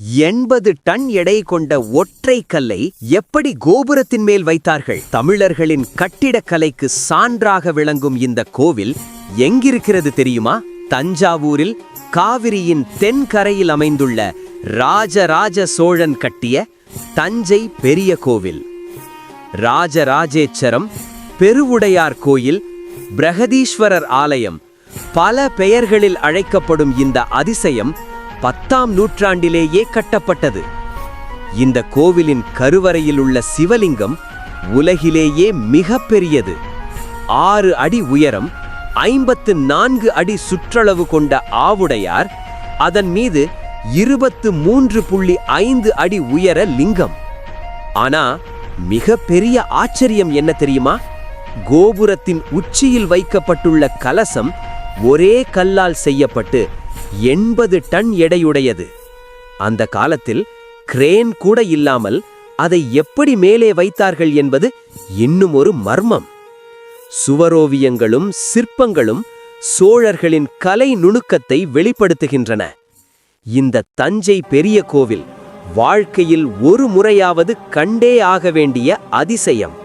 80 ton எடை கொண்ட ஒற்றை கல்லை எப்படி கோபுரத்தின் மேல் வைத்தார்கள்? தமிழர்களின் கட்டிடக்கலைக்கு சான்றாக விளங்கும் இந்த கோவில் எங்கிருக்கிறது தெரியுமா? தஞ்சாவூரில் காவிரியின் தென்கரையில் அமைந்துள்ள ராஜராஜ சோழன் கட்டிய தஞ்சை பெரிய கோவில். ராஜராஜேச்சரம், பெருவுடையார் கோயில், பிரகதீஸ்வரர் ஆலயம், பல பெயர்களில் அழைக்கப்படும் இந்த அதிசயம் 10ஆம் நூற்றாண்டிலேயே கட்டப்பட்டது. இந்த கோவிலின் கருவறையில் உள்ள சிவலிங்கம் உலகிலேயே மிக பெரியது. 6 அடி உயரம், 54 அடி சுற்றளவு கொண்ட ஆவுடையார், அதன் மீது 23.5 அடி உயர லிங்கம். ஆனா மிக பெரிய ஆச்சரியம் என்ன தெரியுமா? கோபுரத்தின் உச்சியில் வைக்கப்பட்டுள்ள கலசம் ஒரே கல்லால் செய்யப்பட்டு 80 டன் எடையுடையது. அந்த காலத்தில் கிரேன் கூட இல்லாமல் அதை எப்படி மேலே வைத்தார்கள் என்பது இன்னும் ஒரு மர்மம். சுவரோவியங்களும் சிற்பங்களும் சோழர்களின் கலை நுணுக்கத்தை வெளிப்படுத்துகின்றன. இந்த தஞ்சை பெரிய கோவில் வாழ்க்கையில் ஒரு முறையாவது கண்டே ஆக வேண்டிய அதிசயம்.